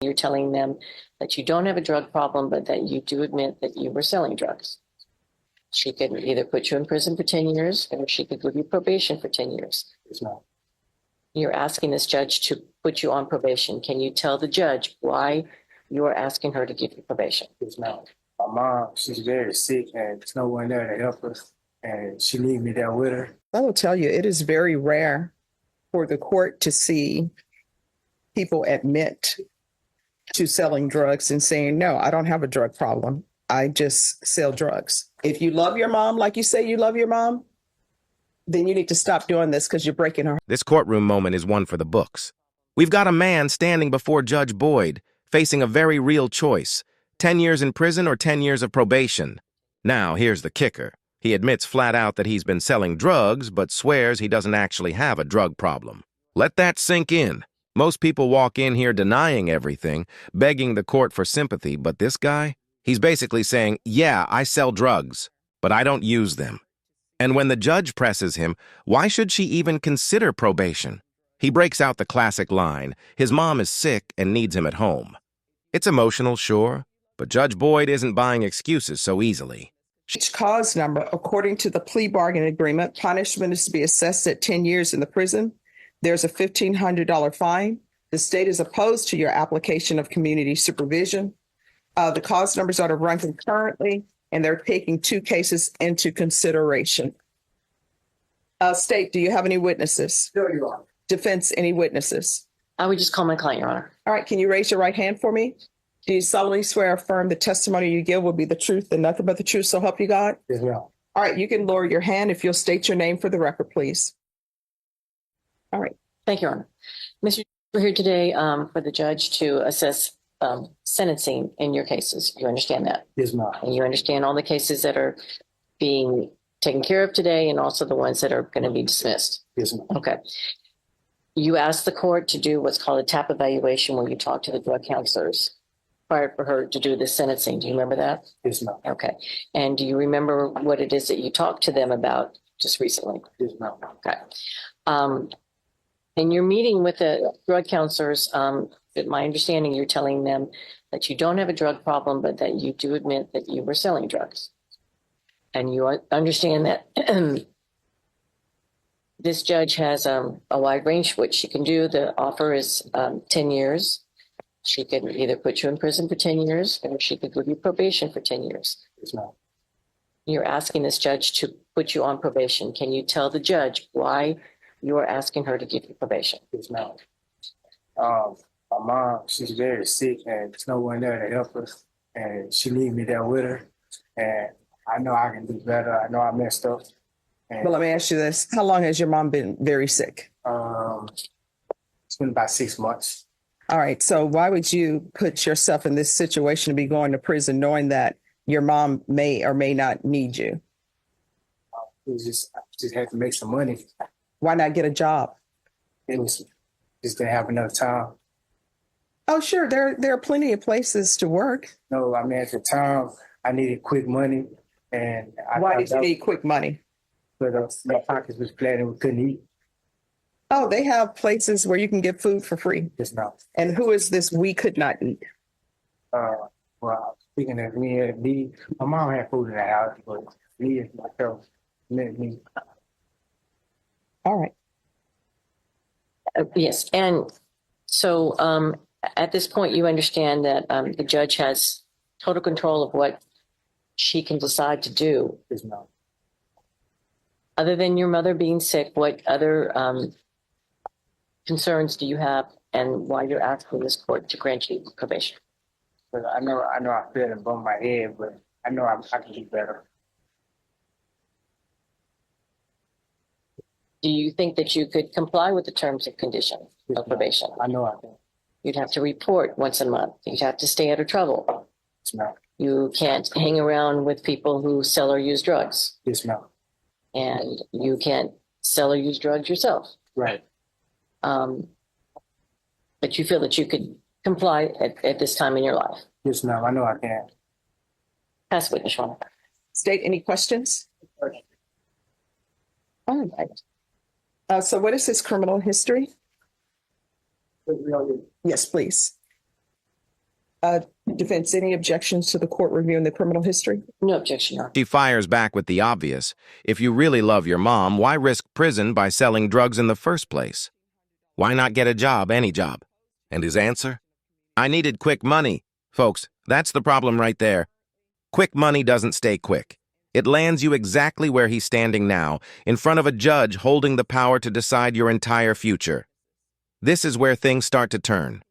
You're telling them that you don't have a drug problem, but that you do admit that you were selling drugs. She could either put you in prison for 10 years or she could give you probation for 10 years. Yes, ma'am. You're asking this judge to put you on probation. Can you tell the judge why you are asking her to give you probation? Yes, ma'am. My mom, she's very sick and there's no one there to help her. And she needs me there with her. I will tell you, it is very rare for the court to see people admit to selling drugs and saying, no, I don't have a drug problem. I just sell drugs. If you love your mom, like you say you love your mom, then you need to stop doing this because you're breaking her. This courtroom moment is one for the books. We've got a man standing before Judge Boyd, facing a very real choice, 10 years in prison or 10 years of probation. Now, here's the kicker. He admits flat out that he's been selling drugs, but swears he doesn't actually have a drug problem. Let that sink in. Most people walk in here denying everything, begging the court for sympathy, but this guy, he's basically saying, yeah, I sell drugs, but I don't use them. And when the judge presses him, why should she even consider probation? He breaks out the classic line, his mom is sick and needs him at home. It's emotional, sure, but Judge Boyd isn't buying excuses so easily. Each cause number, according to the plea bargain agreement, punishment is to be assessed at 10 years in the prison. There's a $1,500 fine. The state is opposed to your application of community supervision. The cause numbers are to run concurrently, and they're taking 2 cases into consideration. State, do you have any witnesses? No, you are. Defense, any witnesses? I would just call my client, Your Honor. All right, can you raise your right hand for me? Do you solemnly swear or affirm the testimony you give will be the truth and nothing but the truth, so help you God? Yes, ma'am. All right, you can lower your hand if you'll state your name for the record, please. All right. Thank you, Your Honor. Mr. We're here today for the judge to assess sentencing in your cases. You understand that? Yes, ma'am. And you understand all the cases that are being taken care of today and also the ones that are going to be dismissed. Yes, ma'am. Okay. You asked the court to do what's called a TAP evaluation where you talk to the drug counselors prior for her to do the sentencing. Do you remember that? Yes, ma'am. Okay. And do you remember what it is that you talked to them about just recently? Yes, ma'am. Okay. In your meeting with the drug counselors, my understanding, you're telling them that you don't have a drug problem, but that you do admit that you were selling drugs. And you understand that this judge has a wide range which she can do. The offer is 10 years. She could either put you in prison for 10 years or she could give you probation for 10 years. Yes, ma'am. You're asking this judge to put you on probation. Can you tell the judge why you are asking her to give you probation? Yes, ma'am. My mom, she's very sick and there's no one there to help her. And she needs me there with her. And I know I can do better. I know I messed up. Well, let me ask you this. How long has your mom been very sick? It's been about 6 months. All right. So why would you put yourself in this situation to be going to prison knowing that your mom may or may not need you? I just had to make some money. Why not get a job? It was just didn't have enough time. Oh, sure. There are plenty of places to work. No, I mean, at the time, I needed quick money. And Why did you need quick money? Because my pockets was flat and we couldn't eat. Oh, they have places where you can get food for free. Just now. And who is this we could not eat? Well, speaking of me, my mom had food in the house, but me and myself, me. All right. Yes. And so at this point, you understand that the judge has total control of what she can decide to do. Just now. Other than your mother being sick, what other concerns do you have and why you're asking this court to grant you probation? But I know I feel it above my head, but I know I can do better. Do you think that you could comply with the terms and conditions of probation? I know I can. You'd have to report once a month. You'd have to stay out of trouble. Yes, ma'am. You can't hang around with people who sell or use drugs. Yes, ma'am. And you can't sell or use drugs yourself. Right. But you feel that you could comply at this time in your life. Yes, ma'am. I know I can. Pass witness, Your Honor. State, any questions? All right. So what is his criminal history? Yes, please. Defense, any objections to the court reviewing the criminal history? No objection, Your Honor. She fires back with the obvious. If you really love your mom, why risk prison by selling drugs in the first place? Why not get a job, any job? And his answer? I needed quick money. Folks, that's the problem right there. Quick money doesn't stay quick. It lands you exactly where he's standing now, in front of a judge holding the power to decide your entire future. This is where things start to turn.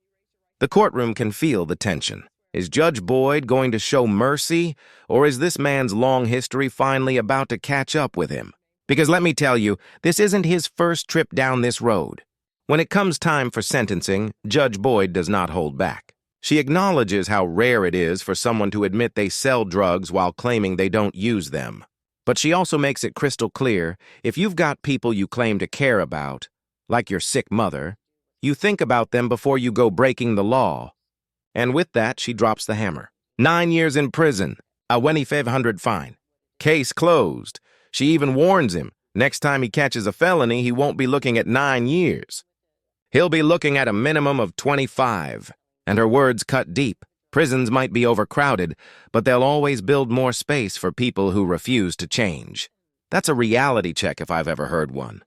The courtroom can feel the tension. Is Judge Boyd going to show mercy, or is this man's long history finally about to catch up with him? Because let me tell you, this isn't his first trip down this road. When it comes time for sentencing, Judge Boyd does not hold back. She acknowledges how rare it is for someone to admit they sell drugs while claiming they don't use them. But she also makes it crystal clear, if you've got people you claim to care about, like your sick mother, you think about them before you go breaking the law. And with that, she drops the hammer. 9 years in prison, a 2,500 fine. Case closed. She even warns him, next time he catches a felony, he won't be looking at 9 years. He'll be looking at a minimum of 25. And her words cut deep. Prisons might be overcrowded, but they'll always build more space for people who refuse to change. That's a reality check if I've ever heard one.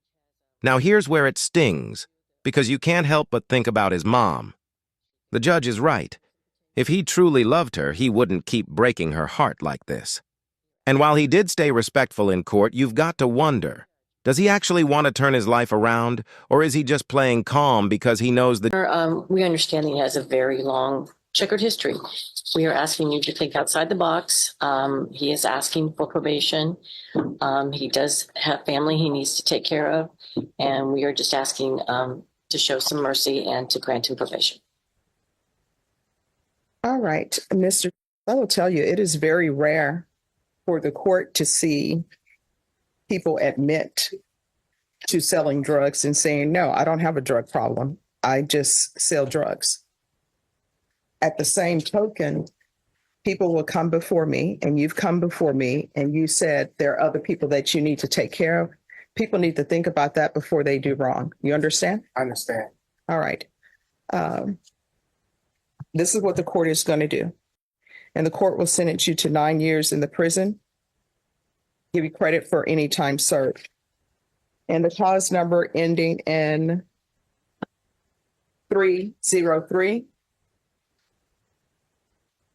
Now here's where it stings, because you can't help but think about his mom. The judge is right. If he truly loved her, he wouldn't keep breaking her heart like this. And while he did stay respectful in court, you've got to wonder, does he actually want to turn his life around, or is he just playing calm because he knows that... We understand he has a very long checkered history. We are asking you to think outside the box. He is asking for probation. He does have family he needs to take care of, and we are just asking to show some mercy and to grant him probation. All right, Mr. I will tell you, it is very rare for the court to see people admit to selling drugs and saying, no, I don't have a drug problem. I just sell drugs. At the same token, people will come before me, and you've come before me, and you said there are other people that you need to take care of. People need to think about that before they do wrong. You understand? I understand. All right. This is what the court is going to do. And the court will sentence you to 9 years in the prison, give you credit for any time served. And the cause number ending in 303.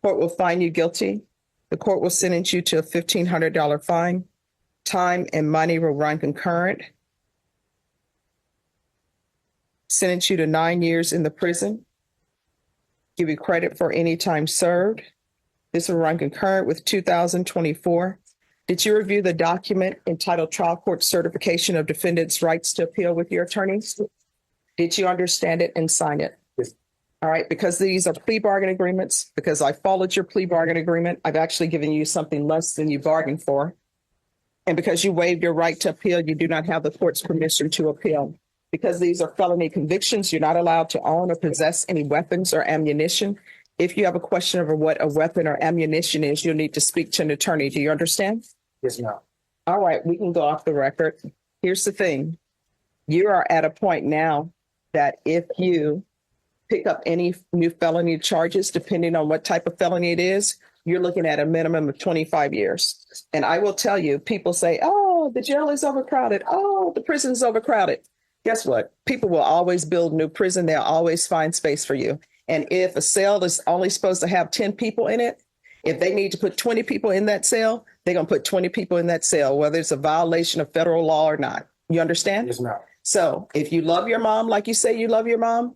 Court will find you guilty. The court will sentence you to a $1,500 fine. Time and money will run concurrent. Sentence you to 9 years in the prison. Give you credit for any time served. This will run concurrent with 2024. Did you review the document entitled Trial Court Certification of Defendant's Rights to Appeal with your attorneys? Did you understand it and sign it? Yes. All right, because these are plea bargain agreements, because I followed your plea bargain agreement, I've actually given you something less than you bargained for. And because you waived your right to appeal, you do not have the court's permission to appeal. Because these are felony convictions, you're not allowed to own or possess any weapons or ammunition. If you have a question over what a weapon or ammunition is, you'll need to speak to an attorney. Do you understand? Yes, ma'am. All right, we can go off the record. Here's the thing. You are at a point now that if you pick up any new felony charges, depending on what type of felony it is, you're looking at a minimum of 25 years. And I will tell you, people say, oh, the jail is overcrowded. Oh, the prison is overcrowded. Guess what? People will always build new prison. They'll always find space for you. And if a cell is only supposed to have 10 people in it, if they need to put 20 people in that cell, they're going to put 20 people in that cell, whether it's a violation of federal law or not. You understand? Yes, ma'am. So if you love your mom, like you say you love your mom,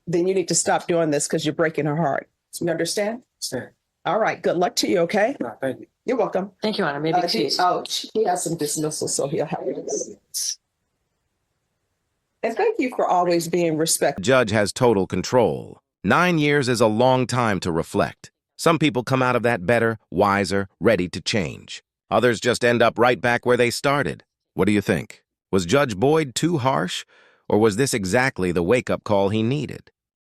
then you need to stop doing this because you're breaking her heart. You understand? Understand. All right. Good luck to you. Okay. No, thank you. You're welcome. Thank you, Your Honor. Maybe excuse. He has some dismissal, so he'll have it. And thank you for always being respectful. The judge has total control. 9 years is a long time to reflect. Some people come out of that better, wiser, ready to change. Others just end up right back where they started. What do you think? Was Judge Boyd too harsh, or was this exactly the wake-up call he needed?